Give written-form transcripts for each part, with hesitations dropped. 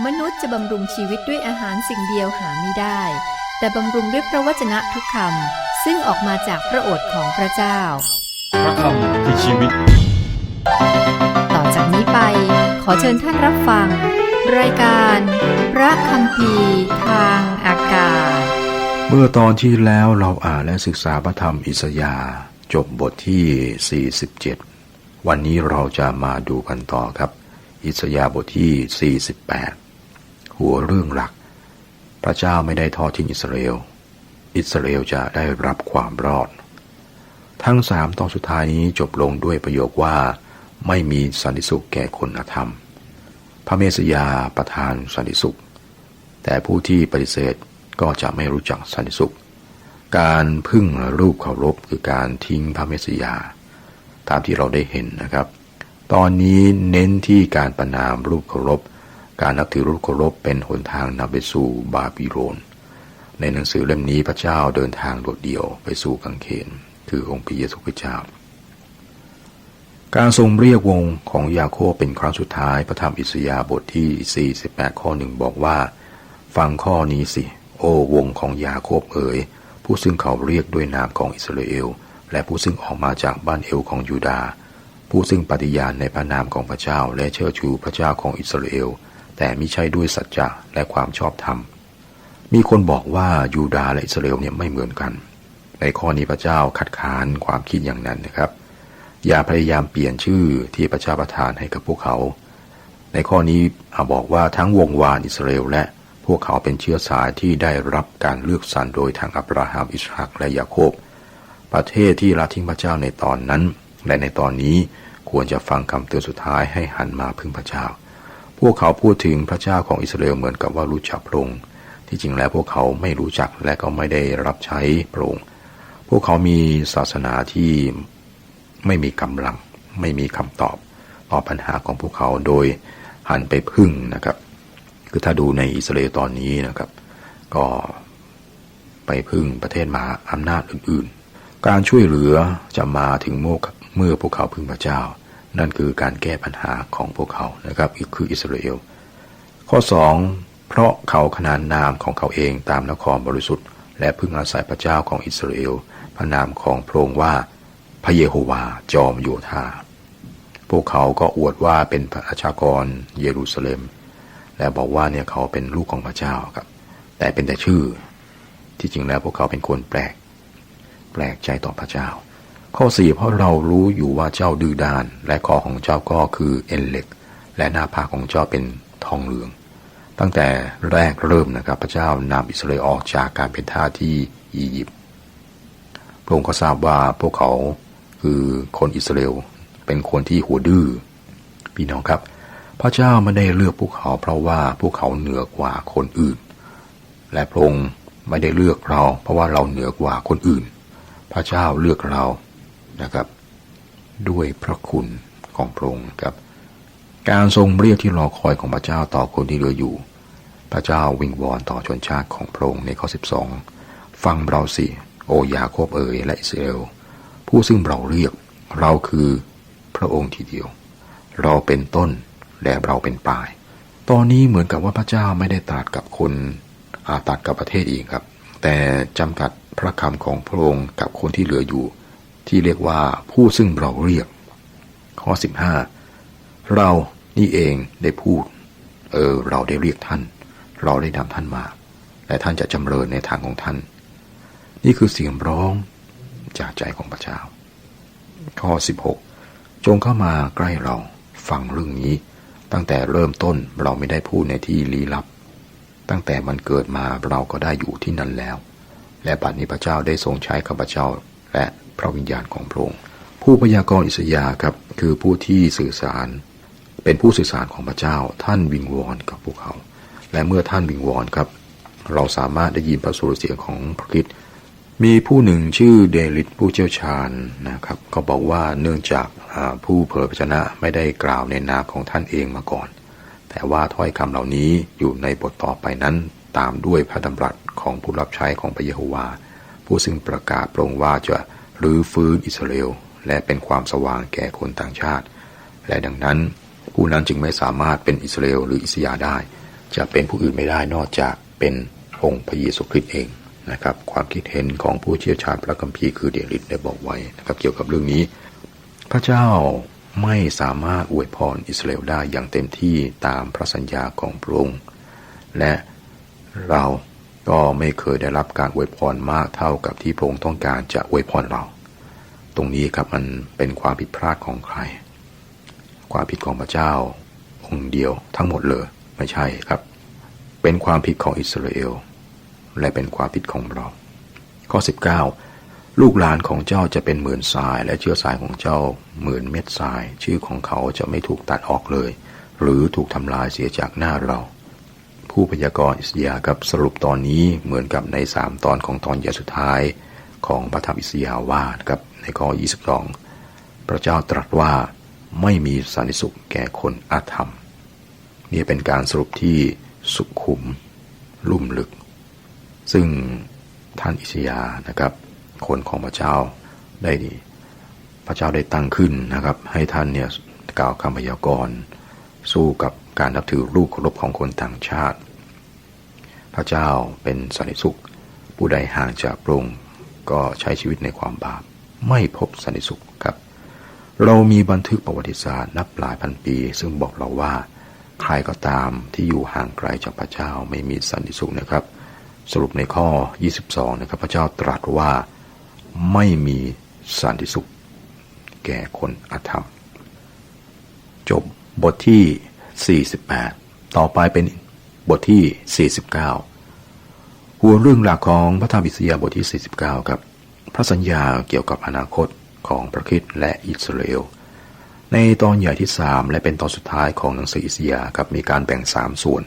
มนุษย์จะบำรุงชีวิตด้วยอาหารสิ่งเดียวหาไม่ได้แต่บำรุงด้วยพระวจนะทุกคำซึ่งออกมาจากพระโอษฐ์ของพระเจ้าพระคำคือชีวิตต่อจากนี้ไปขอเชิญท่านรับฟังรายการพระคัมภีร์ทางอากาศเมื่อตอนที่แล้วเราอ่านและศึกษาพระธรรมอิสยาห์จบบทที่47วันนี้เราจะมาดูกันต่อครับอิสยาห์บทที่48หัวเรื่องหลักพระเจ้าไม่ได้ทอดทิ้งอิสราเอลอิสราเอลจะได้รับความรอดทั้ง3ตอนสุดท้ายนี้จบลงด้วยประโยคว่าไม่มีสันติสุขแก่คนอธรรมพระเมสสิยาประทานสันติสุขแต่ผู้ที่ปฏิเสธก็จะไม่รู้จักสันติสุขการพึ่งรูปเคารพคือการทิ้งพระเมสสิยาตามที่เราได้เห็นนะครับตอนนี้เน้นที่การประณามรูปเคารพการนับถือรูปเคารพเป็นหนทางนำไปสู่บาบิโลนในหนังสือเล่มนี้พระเจ้าเดินทางโดดเดี่ยวไปสู่กังเขนคือองค์พระเยซูคริสต์เจ้าการทรงเรียกวงของยาโคบเป็นครั้งสุดท้ายพระธรรมอิสยาห์บทที่48ข้อ1บอกว่าฟังข้อนี้สิโอ้วงของยาโคบเอ๋ยผู้ซึ่งเขาเรียกด้วยนามของอิสราเอลและผู้ซึ่งออกมาจากบ้านเอลของยูดาห์ผู้ซึ่งปฏิญาณในพระนามของพระเจ้าและเชิดชูพระเจ้าของอิสราเอลแต่มิใช่ด้วยสัจจะและความชอบธรรมมีคนบอกว่ายูดาห์และอิสราเอลเนี่ยไม่เหมือนกันในข้อนี้พระเจ้าคัดค้านความคิดอย่างนั้นนะครับอย่าพยายามเปลี่ยนชื่อที่พระเจ้าประทานให้กับพวกเขาในข้อนี้บอกว่าทั้งวงวานอิสราเอลและพวกเขาเป็นเชื้อสายที่ได้รับการเลือกสรรโดยทางอับราฮัมอิสฮักและยาโคบประเทศที่ละทิ้งพระเจ้าในตอนนั้นและในตอนนี้ควรจะฟังคำเตือนสุดท้ายให้หันมาพึ่งพระเจ้าพวกเขาพูดถึงพระเจ้าของอิสราเอลเหมือนกับว่ารู้จักพระองค์ที่จริงแล้วพวกเขาไม่รู้จักและก็ไม่ได้รับใช้พระองค์พวกเขามีศาสนาที่ไม่มีกำลังไม่มีคำตอบต่อปัญหาของพวกเขาโดยหันไปพึ่งนะครับคือถ้าดูในอิสราเอลตอนนี้นะครับก็ไปพึ่งประเทศมหาอำนาจอื่นๆการช่วยเหลือจะมาถึงเมื่อพวกเขาพึ่งพระเจ้านั่นคือการแก้ปัญหาของพวกเขานะครับคืออิสราเอลข้อ2เพราะเขาขนานนามของเขาเองตามนครบริสุทธิ์และพึ่งอาศัยพระเจ้าของอิสราเอลพระนามของพระองค์ว่าพระเยโฮวาจอมโยธาพวกเขาก็อวดว่าเป็นประชากรเยรูซาเล็มและบอกว่าเนี่ยเขาเป็นลูกของพระเจ้าครับแต่เป็นแต่ชื่อที่จริงแล้วพวกเขาเป็นคนแปลกใจต่อพระเจ้าข้อ4เพราะเรารู้อยู่ว่าเจ้าดื้อด้านและคอของเจ้าก็คือเอ็นเหล็กและหน้าผากของเจ้าเป็นทองเหลืองตั้งแต่แรกเริ่มนะครับพระเจ้านำอิสราเอลออกจากการเป็นทาสที่อียิปต์พระองค์ก็ทราบว่าพวกเขาคือคนอิสราเอลเป็นคนที่หัวดื้อพี่น้องครับพระเจ้าไม่ได้เลือกพวกเขาเพราะว่าพวกเขาเหนือกว่าคนอื่นและพระองค์ไม่ได้เลือกเราเพราะว่าเราเหนือกว่าคนอื่นพระเจ้าเลือกเรานะครับด้วยพระคุณของพระองค์ครับการทรงเรียกที่รอคอยของพระเจ้าต่อคนที่เหลืออยู่พระเจ้าวิงวอนต่อชนชาติของพระองค์ในข้อ12ฟังเราสิโอยาโคบเอ๋ยและอิสราเอลผู้ซึ่งเราเรียกเราคือพระองค์ทีเดียวเราเป็นต้นและเราเป็นปลายตอนนี้เหมือนกับว่าพระเจ้าไม่ได้ตรัสกับคนตรัสกับประเทศอีกครับแต่จำกัดพระคำของพระองค์กับคนที่เหลืออยู่ที่เรียกว่าผู้ซึ่งเราเรียกข้อ15เรานี่เองได้พูดเราได้เรียกท่านเราได้นำท่านมาและท่านจะจำเริญในทางของท่านนี่คือเสียงร้องจากใจของพระเจ้าข้อ16จงเข้ามาใกล้เราฟังเรื่องนี้ตั้งแต่เริ่มต้นเราไม่ได้พูดในที่ลี้ลับตั้งแต่มันเกิดมาเราก็ได้อยู่ที่นั่นแล้วและบัดนี้พระเจ้าได้ทรงใช้ข้าพเจ้าและพระวิญญาณของพระองค์ผู้พยากรณ์อิสยาห์ครับคือผู้ที่สื่อสารเป็นผู้สื่อสารของพระเจ้าท่านวิงวอนกับพวกเขาและเมื่อท่านวิงวอนครับเราสามารถได้ยินพระสุรเสียงของพระคริสต์มีผู้หนึ่งชื่อเดลิดผู้เชี่ยวชาญนะครับเขาบอกว่าเนื่องจากผู้เผยพระชนะไม่ได้กล่าวในนามของท่านเองมาก่อนแต่ว่าถ้อยคำเหล่านี้อยู่ในบทต่อไปนั้นตามด้วยพระดำรัสของผู้รับใช้ของพระเยโฮวาผู้ซึ่งประกาศพระองค์ว่าจะรื้อฟื้นอิสราเอลและเป็นความสว่างแก่คนต่างชาติและดังนั้นผู้นั้นจึงไม่สามารถเป็นอิสราเอลหรืออิสยาได้ จะเป็นผู้อื่นไม่ได้นอกจากเป็นองค์พระเยซูคริสต์เองนะครับความคิดเห็นของผู้เชี่ยวชาญพระคัมภีร์คือเดลิดได้บอกไว้นะครับเกี่ยวกับเรื่องนี้พระเจ้าไม่สามารถอวยพรอิสราเอลได้อย่างเต็มที่ตามพระสัญญาของพระองค์และเราก็ไม่เคยได้รับการอวยพรมากเท่ากับที่พระองค์ต้องการจะอวยพรเราตรงนี้ครับมันเป็นความผิดพลาดของใครความผิดของพระเจ้าองค์เดียวทั้งหมดเลยไม่ใช่ครับเป็นความผิดของอิสราเอลและเป็นความผิดของเราข้อ19ลูกหลานของเจ้าจะเป็นเหมือนทรายและเชื้อสายของเจ้าเหมือนเม็ดทรายชื่อของเขาจะไม่ถูกตัดออกเลยหรือถูกทำลายเสียจากหน้าเราผู้พยากรณ์อิสยาห์กับสรุปตอนนี้เหมือนกับใน3ตอนของตอนใหญ่สุดท้ายของพระธรรมอิสยาห์ว่าครับในข้อ22พระเจ้าตรัสว่าไม่มีสันติสุขแก่คนอาธรรมนี่เป็นการสรุปที่สุขุมลุ่มลึกซึ่งท่านอิสยาห์นะครับคนของพระเจ้าได้พระเจ้าได้ตั้งขึ้นนะครับให้ท่านเนี่ยกล่าวคำพยากรณ์สู้กับการนับถือรูปเคารพของคนต่างชาติพระเจ้าเป็นสันติสุขผู้ใดห่างจากพระองค์ก็ใช้ชีวิตในความบาปไม่พบสันติสุขครับเรามีบันทึกประวัติศาสตร์นับหลายพันปีซึ่งบอกเราว่าใครก็ตามที่อยู่ห่างไกลจากพระเจ้าไม่มีสันติสุขนะครับสรุปในข้อ22นะครับพระเจ้าตรัสว่าไม่มีสันติสุขแก่คนอธรรมจบบทที่48ต่อไปเป็นบทที่49หัวเรื่องหลักของพระธรรมอิสยาห์บทที่49ครับพระสัญญาเกี่ยวกับอนาคตของพระคริสต์และอิสราเอลในตอนใหญ่ที่3และเป็นตอนสุดท้ายของหนังสืออิสยาห์ครับมีการแบ่ง3ส่วน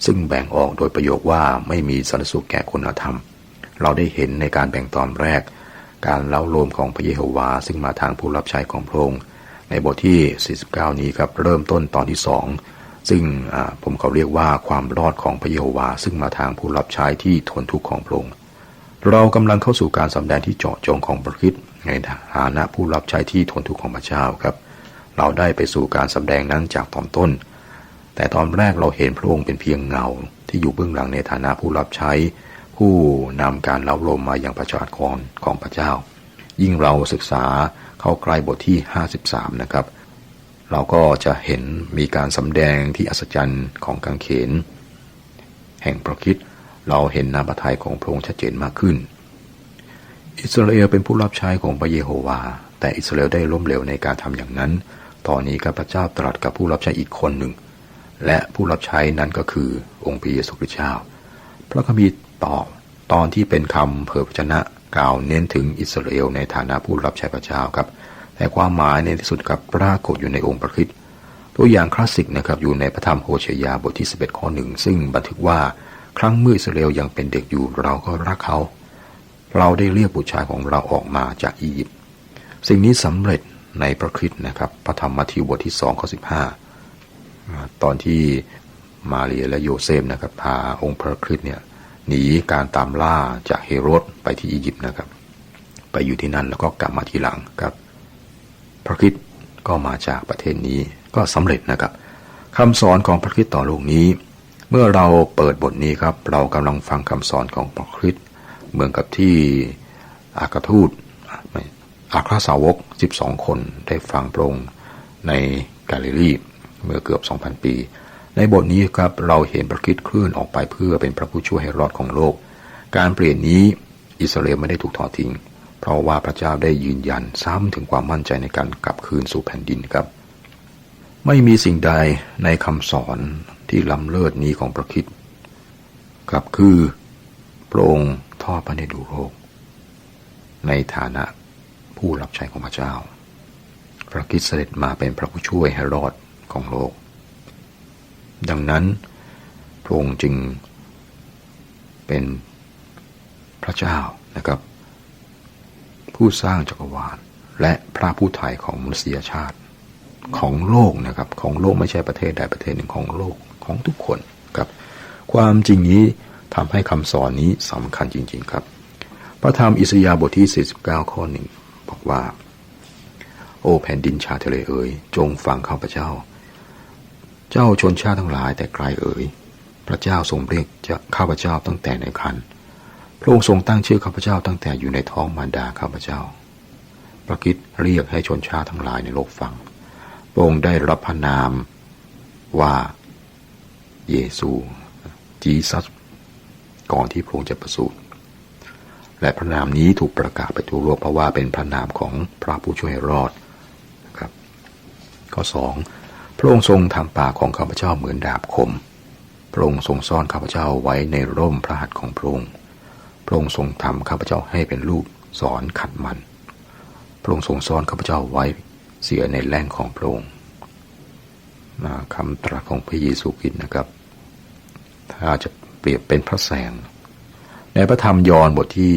ซึ่งแบ่งออกโดยประโยคว่าไม่มีสันติสุขแก่คนอธรรมเราได้เห็นในการแบ่งตอนแรกการเล่าโลมของพระเยโฮวาซึ่งมาทางผู้รับใช้ของพระองค์ในบทที่49นี้ครับเริ่มต้นตอนที่2ซึ่งผมเขาเรียกว่าความรอดของพระเยโฮวาซึ่งมาทางผู้รับใช้ที่ทนทุกข์ของพระองค์เรากำลังเข้าสู่การสำแดงที่เจาะจงของพระคริสต์ในฐานะผู้รับใช้ที่ทนทุกข์ของพระเจ้าครับเราได้ไปสู่การสำแดงนั้นจากตอนต้นแต่ตอนแรกเราเห็นพระองค์เป็นเพียงเงาที่อยู่เบื้องหลังในฐานะผู้รับใช้ผู้นำการเล่าโลมมาอย่างประชากรของพระเจ้ายิ่งเราศึกษาเข้าใกล้บทที่53นะครับเราก็จะเห็นมีการสำแดงที่อัศจรรย์ของกางเขนแห่งพระคริสต์เราเห็นน้ำพระทัยของพระองค์ชัดเจนมากขึ้นอิสราเอลเป็นผู้รับใช้ของพระเยโฮวาแต่อิสราเอลได้ล้มเหลวในการทำอย่างนั้นตอนนี้ข้าพเจ้าตรัสกับผู้รับใช้อีกคนหนึ่งและผู้รับใช้นั้นก็คือองค์พระเยซูคริสต์เจ้าพระคัมภีร์ตอนที่เป็นคำเผยพระชนะกล่าวเน้นถึงอิสราเอลในฐานะผู้รับใช้พระเจ้าครับแต่ความหมายในที่สุดกับปรากฏอยู่ในองค์พระคริสต์ตัวอย่างคลาสสิกนะครับอยู่ในพระธรรมโฮเชยาบทที่11ข้อ1ซึ่งบันทึกว่าครั้งเมื่ออิสราเอลยังเป็นเด็กอยู่เราก็รักเขาเราได้เรียกบุตรชายของเราออกมาจากอียิปต์สิ่งนี้สำเร็จในพระคริสต์นะครับพระธรรมมัทธิวบทที่2ข้อ15ตอนที่มาเรียและโยเซฟนะครับพาองค์พระคริสต์เนี่ยหนีการตามล่าจากเฮโรดไปที่อียิปต์นะครับไปอยู่ที่นั่นแล้วก็กลับมาทีหลังครับพระคริสต์ก็มาจากประเทศนี้ก็สำเร็จนะครับคำสอนของพระคริสต์ต่อโลกนี้เมื่อเราเปิดบทนี้ครับเรากำลังฟังคำสอนของพระคริสต์เหมือนกับที่อัครทูตอัครสาวก12คนได้ฟังพระองค์ในกาลิลีเมื่อเกือบ 2,000 ปีในบทนี้ครับเราเห็นพระคริสต์เคลื่อนออกไปเพื่อเป็นพระผู้ช่วยให้รอดของโลกการเปลี่ยนนี้อิสราเอลไม่ได้ถูกทอดทิ้งเพราะว่าพระเจ้าได้ยืนยันซ้ำถึงความมั่นใจในการกลับคืนสู่แผ่นดินครับไม่มีสิ่งใดในคำสอนที่ล้ำเลิศนี้ของพระคริสต์ครับคือพระองค์ทอดพระเนตรดูโลกในฐานะผู้รับใช้ของพระเจ้าพระคริสต์เสด็จมาเป็นพระผู้ช่วยให้รอดของโลกดังนั้นพระองค์จึงเป็นพระเจ้านะครับผู้สร้างจักรวาลและพระผู้ไถ่ของมนุษยชาติของโลกนะครับของโลกไม่ใช่ประเทศใดประเทศหนึ่งของโลกของทุกคนครับความจริงนี้ทำให้คำสอนนี้สำคัญจริงๆครับพระธรรมอิสยาห์บทที่49ข้อ1บอกว่าโอ้แผ่นดินชาทะเลเอ๋ยจงฟังข้าพเจ้าเจ้าชนชาติทั้งหลายแต่ไกลเอ๋ย พระเจ้าทรงเรียกข้าพเจ้าตั้งแต่ในครรภ์พระองค์ทรงตั้งชื่อข้าพเจ้าตั้งแต่อยู่ในท้องมารดาข้าพเจ้าพระคริสต์เรียกให้ชนชาติทั้งหลายในโลกฟังพระองค์ได้รับพระนามว่าเยซูจีซัสก่อนที่พระองค์จะประสูติและพระนามนี้ถูกประกาศไปทั่วโลกเพราะว่าเป็นพระนามของพระผู้ช่วยให้รอดนะครับข้อ 2พระองค์ทรงทำปากของข้าพเจ้าเหมือนดาบคมพระองค์ทรงซ่อนข้าพเจ้าไว้ในร่มพระหัตถ์ของพระองค์พระองค์ทรงทำข้าพเจ้าให้เป็นลูกศรขัดมันพระองค์ทรงซ่อนข้าพเจ้าไว้เสียในแล่นของพระองค์คำตรัสของพระเยซูคริสต์นะครับถ้าจะเปรียบเป็นพระแสงในพระธรรมยอห์นบทที่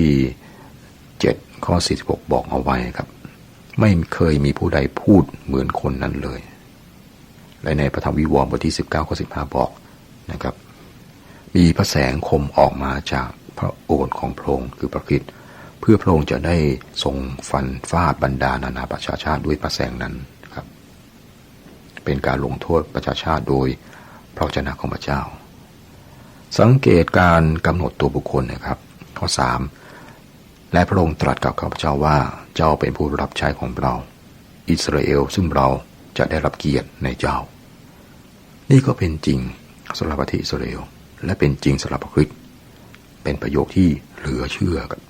7ข้อ46บอกเอาไว้ครับไม่เคยมีผู้ใดพูดเหมือนคนนั้นเลยและในพระธรรมวิวรณ์บทที่19ข้อ15บอกนะครับมีพระแสงคมออกมาจากพระโอษฐ์ของพระองค์คือพระคริสต์เพื่อพระองค์จะได้ทรงฟันฟาดบรรดานานาประชาชาติด้วยพระแสงนั้นครับเป็นการลงโทษประชาชาติโดยพระวจนะของพระเจ้าสังเกตการกำหนดตัวบุคคลนะครับข้อ 3และพระองค์ตรัสกับข้าพเจ้าว่าเจ้าเป็นผู้รับใช้ของเราอิสราเอลซึ่งเราจะได้รับเกียรติในเจ้านี่ก็เป็นจริงสำหรับประเทศอิสราเอลและเป็นจริงสำหรับพระคริสต์เป็นประโยคที่เหลือเชื่อกัน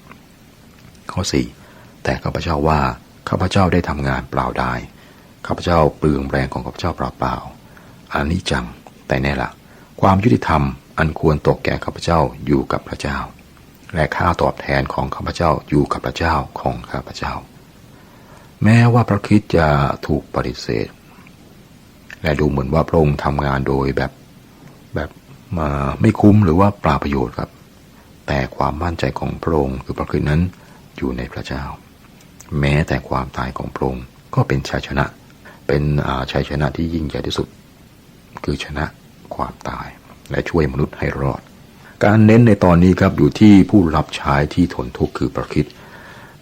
ข้อ 4แต่ข้าพเจ้าว่าข้าพเจ้าได้ทำงานเปล่าดายข้าพเจ้าเปลืองแรงของข้าพเจ้าเปล่าๆอันนี้จังแต่แน่ละความยุติธรรมอันควรตกแก่ข้าพเจ้าอยู่กับพระเจ้าและค่าตอบแทนของข้าพเจ้าอยู่กับพระเจ้าของข้าพเจ้าแม้ว่าพระคริสต์จะถูกปฏิเสธและดูเหมือนว่าพระองค์ทำงานโดยแบบมาไม่คุ้มหรือว่าเปล่าประโยชน์ครับแต่ความมั่นใจของพระองค์คือพระคริสต์นั้นอยู่ในพระเจ้าแม้แต่ความตายของพระองค์ก็เป็นชัยชนะเป็นชัยชนะที่ยิ่งใหญ่ที่สุดคือชนะความตายและช่วยมนุษย์ให้รอดการเน้นในตอนนี้ครับอยู่ที่ผู้รับใช้ที่ทนทุกข์คือพระคริสต์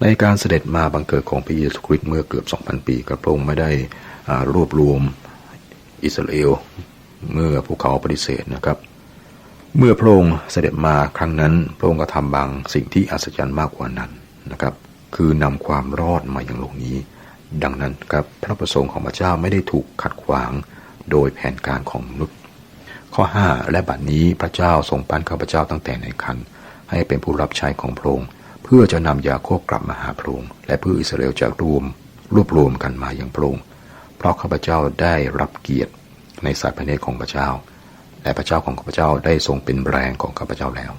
ในการเสด็จมาบังเกิดของพระเยซูคริสต์เมื่อเกือบ 2,000 ปีพระองค์ไม่ได้รวบรวมอิสราเอลเมื่อพวกเขาปฏิเสธนะครับเมื่อพระองค์เสด็จมาครั้งนั้นพระองค์ก็ทำบางสิ่งที่อัศจรรย์มากกว่านั้นนะครับคือนำความรอดมาอย่างโลกนี้ดังนั้นครับพระประสงค์ของพระเจ้าไม่ได้ถูกขัดขวางโดยแผนการของมนุษย์ข้อ 5และบัดนี้พระเจ้าทรงปั้นข้าพเจ้าตั้งแต่ในครรภ์ให้เป็นผู้รับใช้ของพระองค์เพื่อจะนำยาโคบกลับมาหาพระองค์และเพื่ออิสราเอลจะรวบรวมกันมาอย่างพระองค์เพราะข้าพเจ้าได้รับเกียรติในสายพระเนตรของพระเจ้าและพระเจ้าของข้าพเจ้าได้ทรงเป็นแรงของข้าพเจ้าแล้ว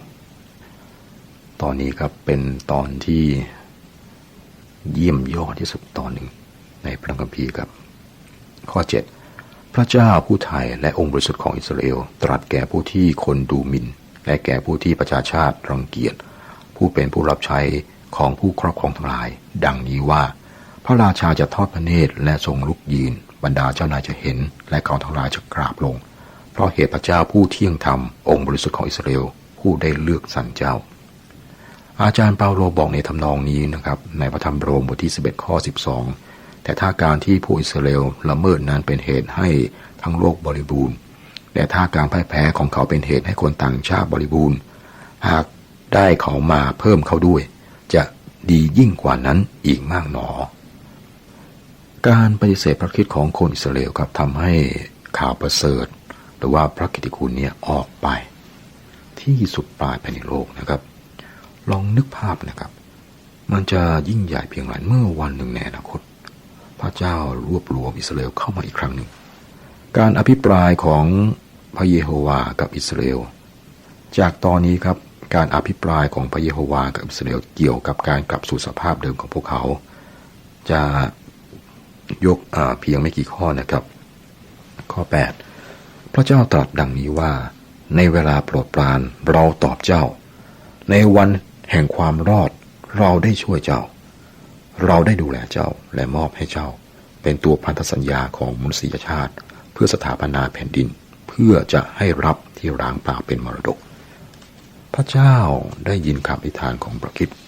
ตอนนี้ครับเป็นตอนที่เยี่ยมยอดที่สุดตอนหนึ่งในพระคัมภีร์ครับข้อ 7พระเจ้าผู้ไถ่และองค์บริสุทธิ์ของอิสราเอลตรัสแก่ผู้ที่คนดูหมิ่นและแก่ผู้ที่ประชาชาติรังเกียจผู้เป็นผู้รับใช้ของผู้ครอบครองทั้งหลายดังนี้ว่าพระราชาจะทอดพระเนตรและทรงลุกยืนบรรดาเจ้านายจะเห็นและเขาทั้งหลายจะกราบลงเพราะเหตุพระเจ้าผู้เที่ยงธรรมองค์บริสุทธิ์ของอิสราเอลผู้ได้เลือกสรรเจ้าอาจารย์เปาโลบอกในทำนองนี้นะครับในพระธรรมโรมบทที่11ข้อ12แต่ถ้าการที่ผู้อิสราเอลละเมิดนั้นเป็นเหตุให้ทั้งโลกบริบูรณ์แต่ถ้าการพ่ายแพ้ของเขาเป็นเหตุให้คนต่างชาติบริบูรณ์หากได้เขามาเพิ่มเขาด้วยจะดียิ่งกว่านั้นอีกมากหนอการปฏิเสธพระคริสต์ของคนอิสราเอลครับทำให้ข่าวประเสริฐหรือว่าพระกิตติคุณเนี่ยออกไปที่สุดปลายแผ่นดินโลกนะครับลองนึกภาพนะครับมันจะยิ่งใหญ่เพียงไรเมื่อวันหนึ่งในอนาคตพระเจ้ารวบรวมอิสราเอลเข้ามาอีกครั้งหนึ่งการอภิปรายของพระเยโฮวากับอิสราเอลจากตอนนี้ครับการอภิปรายของพระเยโฮวากับอิสราเอลเกี่ยวกับการกลับสู่สภาพเดิมของพวกเขาจะยกเพียงไม่กี่ข้อนะครับข้อ 8พระเจ้าตรัสดังนี้ว่าในเวลาโปรดปรานเราตอบเจ้าในวันแห่งความรอดเราได้ช่วยเจ้าเราได้ดูแลเจ้าและมอบให้เจ้าเป็นตัวพันธสัญญาของมนุษยชาติเพื่อสถาปนาแผ่นดินเพื่อจะให้รับที่ร้างเปล่าเป็นมรดกพระเจ้าได้ยินคำอธิษฐานของพระคริสต์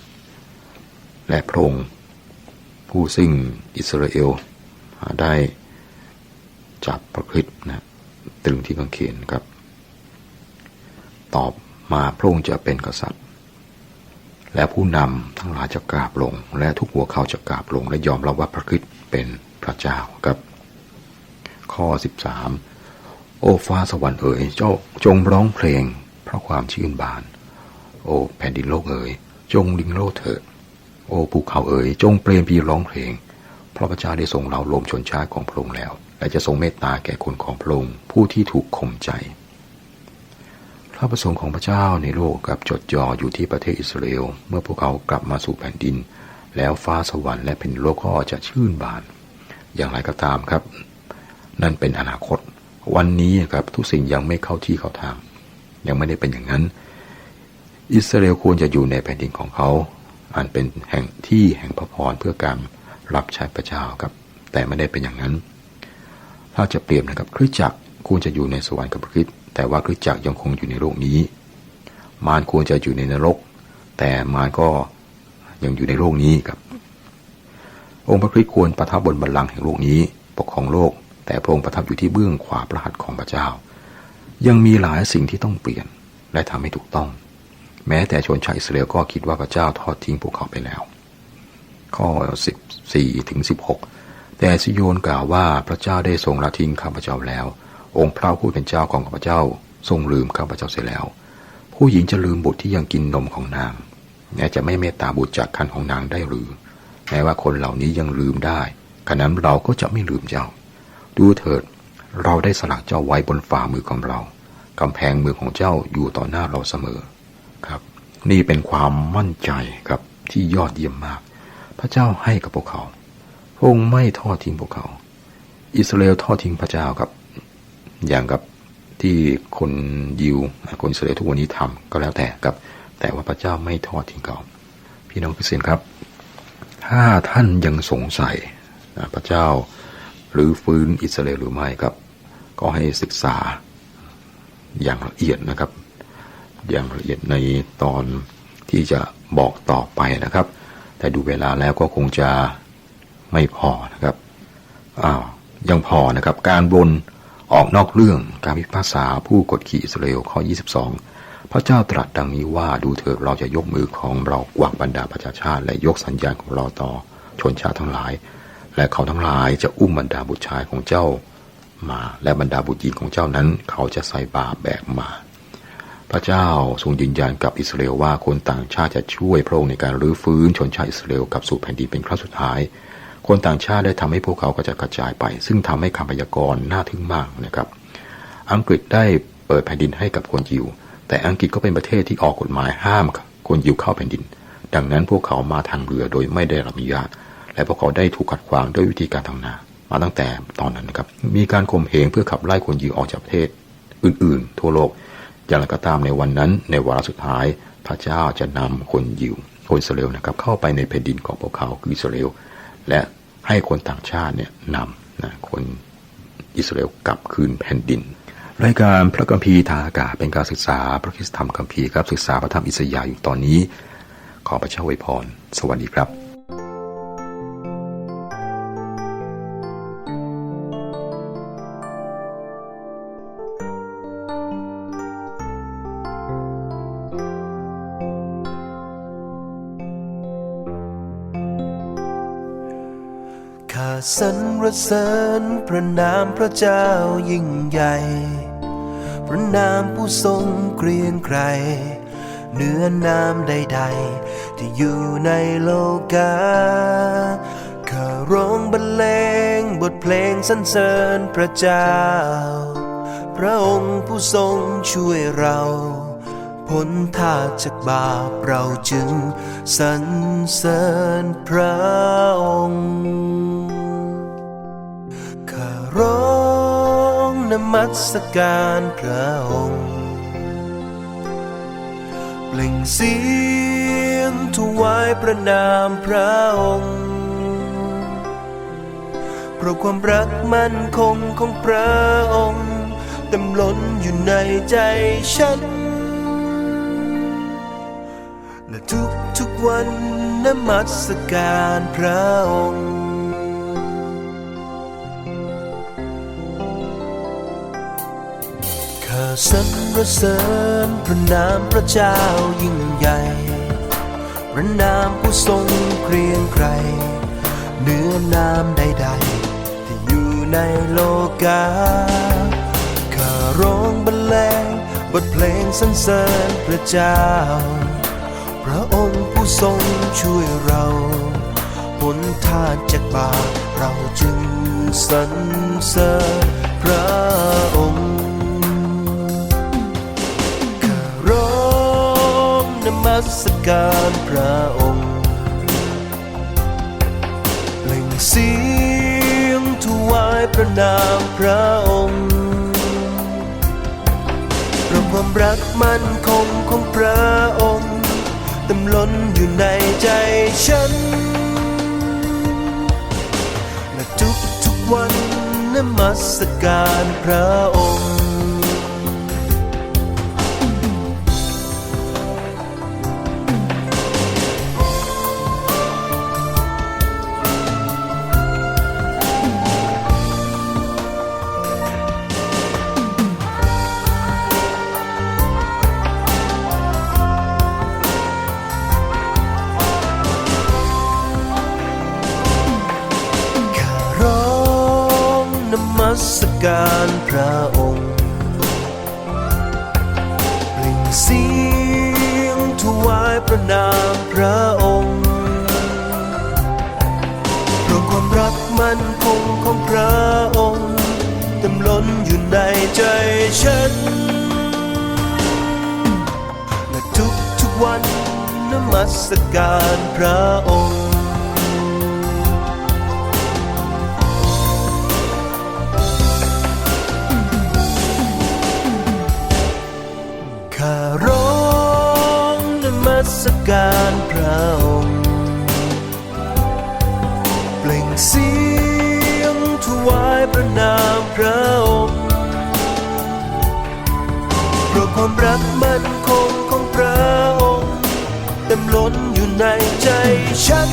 และพระองค์ผู้ซึ่งอิสราเอลได้จับพระคริสต์นะตรึงที่กางเขนครับ ตอบมาพระองค์จะเป็นกษัตริย์และผู้นำทั้งหลายจะกราบลงและทุกหัวเขาจะกราบลงและยอมรับว่าพระคริสต์เป็นพระเจ้าครับข้อ13โอ้ฟ้าสวรรค์เอ๋ยเจ้าจงร้องเพลงเพราะความชื่นบานโอ้แผ่นดินโลกเอ๋ยจงลิงโลดเถิดโอ้ภูเขาเอ๋ยจงเปรมปรีร้องเพลงเพราะพระเจ้าได้ทรงเล่าลมชนชาติของพระองค์แล้วและจะทรงเมตตาแก่คนของพระองค์ผู้ที่ถูกข่มใจพระประสงค์ของพระเจ้าในโลกกับจดจ่ออยู่ที่ประเทศอิสราเอลเมื่อพวกเขากลับมาสู่แผ่นดินแล้วฟ้าสวรรค์และแผ่นดินโลกก็จะชื่นบานอย่างไรก็ตามครับนั่นเป็นอนาคตวันนี้ครับทุกสิ่งยังไม่เข้าที่เข้าทางยังไม่ได้เป็นอย่างนั้นอิสราเอลควรจะอยู่ในแผ่นดินของเขาอันเป็นแห่งที่แห่งพระพรเพื่อการรับใช้พระเจ้าครับแต่ไม่ได้เป็นอย่างนั้นถ้าจะเปรียบนะครับคริสตจักรควรจะอยู่ในสวรรค์กับพระคริสต์แต่ว่าคริสตจักรยังคงอยู่ในโลกนี้มารควรจะอยู่ในนรกแต่มารก็ยังอยู่ในโลกนี้ครับองค์พระคริสต์ควรประทับบนบัลลังก์แห่งโลกนี้ปกครองโลกแต่พระองค์ประทับอยู่ที่เบื้องขวาพระหัตถ์ของพระเจ้ายังมีหลายสิ่งที่ต้องเปลี่ยนและทำให้ถูกต้องแม้แต่ชนชาวอิสราเอลก็คิดว่าพระเจ้าทอดทิ้งพวกเขาไปแล้วข้อ14ถึง16แต่ซิโยนกล่าวว่าพระเจ้าได้ทรงละทิ้งข้าพเจ้าแล้วองค์พระผู้เป็นเจ้าของข้าพเจ้าทรงลืมข้าพเจ้าเสียแล้วผู้หญิงจะลืมบุตรที่ยังกินนมของนางแม้จะไม่เมตตาบุตรจากครรภ์ของนางได้หรือแม้ว่าคนเหล่านี้ยังลืมได้ขณะนั้นเราก็จะไม่ลืมเจ้าดูเถิดเราได้สลักเจ้าไว้บนฝ่ามือของเรากำแพงเมืองของเจ้าอยู่ต่อหน้าเราเสมอครับนี่เป็นความมั่นใจครับที่ยอดเยี่ยมมากพระเจ้าให้กับพวกเขาพระองค์ไม่ทอดทิ้งพวกเขาอิสราเอลทอดทิ้งพระเจ้าครับอย่างกับที่คนยิวคนอิสราเอลทุกวันนี้ทำก็แล้วแต่ครับแต่ว่าพระเจ้าไม่ทอดทิ้งเขาพี่น้องคริสเตียนครับถ้าท่านยังสงสัยพระเจ้าหรือฟื้นอิสราเอลหรือไม่ครับก็ให้ศึกษาอย่างละเอียดนะครับอย่างละเอียดในตอนที่จะบอกต่อไปนะครับแต่ดูเวลาแล้วก็คงจะไม่พอนะครับยังพอนะครับการบนออกนอกเรื่องการพิพากษาผู้กดขี่อิสราเอลข้อ22พระเจ้าตรัสดังนี้ว่าดูเถิดเราจะยกมือของเรากวางบรรดาประชาชาติและยกสัญญาณของเราต่อชนชาติทั้งหลายและเขาทั้งหลายจะอุ้มบรรดาบุตรชายของเจ้ามาและบรรดาบุตรหญิงของเจ้านั้นเขาจะใส่บาแบกมาพระเจ้าทรงยืนยันกับอิสราเอลว่าคนต่างชาติจะช่วยพระองค์ในการรื้อฟื้นชนชาติอิสราเอลกลับสู่แผ่นดินเป็นครั้งสุดท้ายคนต่างชาติได้ทำให้พวกเขากระจายไปซึ่งทำให้คำพยากรณ์น่าทึ่งมากนะครับอังกฤษได้เปิดแผ่นดินให้กับคนยิวแต่อังกฤษก็เป็นประเทศที่ออกกฎหมายห้ามคนยิวเข้าแผ่นดินดังนั้นพวกเขามาทางเรือโดยไม่ได้รับอนุญาตและพวกเขาได้ถูกขัดขวางด้วยวิธีการทางนามาตั้งแต่ตอนนั้นนะครับมีการข่มเหงเพื่อขับไล่คนยิวออกจากประเทศอื่นๆทั่วโลกอย่างไรก็ตามในวันนั้นในวาระสุดท้ายพระเจ้าจะนำคนยิวคนอิสราเอลนะครับเข้าไปในแผ่นดินของพวกเขาคืออิสราเอลและให้คนต่างชาติเนี่ยนำคนอิสราเอลกลับคืนแผ่นดินรายการพระคัมภีร์ทางอากาศเป็นการศึกษาพระคริสตธรรมคัมภีร์ครับศึกษาพระธรรมอิสยาห์อยู่ตอนนี้ขอพระเจ้าอวยพรสวัสดีครับข้าสรรเสริญพระนามพระเจ้ายิ่งใหญ่พระนามผู้ทรงเกรียงไกรเหนือนามใดๆที่อยู่ในโลกาข้าร้องบรรเลงบทเพลงสรรเสริญพระเจ้าพระองค์ผู้ทรงช่วยเราพ้นทางจากบาปเราจึงสรรเสริญพระองค์ข้าร้องนมัสการพระองค์เปล่งเสียงถวายพระนามพระองค์เพราะความรักมั่นคงของพระองค์เต็มล้นอยู่ในใจฉันและทุกวันนมัสการพระองค์ข้ ข้าสรรเสริญพระนามพระเจ้ายิ่งใหญ่พระนามผู้ทรงเกรียงไกรเหนือนามใดๆที่อยู่ในโลกาข้าร้องบรรเลงบทเพลงสรรเสริญพระเจ้าพระองค์ผู้ทรงช่วยเราพ้นทางจากบาปเราจึงสรรเสริญพระองค์ข้าร้องนมัสการพระองค์เปล่งเสียงถวายพระนามพระองค์เพราะความรักมั่นคงของพระองค์เต็มล้นอยู่ในใจฉันและทุกวันนมัสการพระองค์นมัสการพระองค์เปล่งเสียงถวายพระนามพระองค์เพราะความรักมั่นคงของพระองค์เต็มล้นอยู่ในใจฉันและทุกวันนมัสการพระองค์ข้าร้องนมัสการพระองค์เปล่งเสียงถวายพระนามพระองค์เพราะความรักมั่นคงของพระองค์เต็มล้นอยู่ในใจฉัน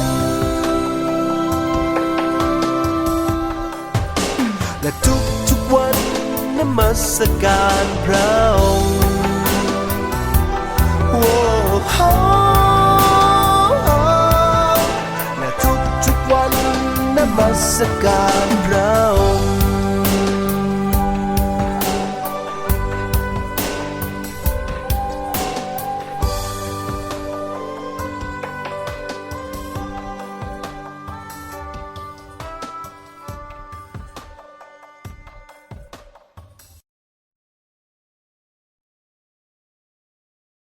และทุกวันนมัสการพระองค์และทุกวันนมัสการพระ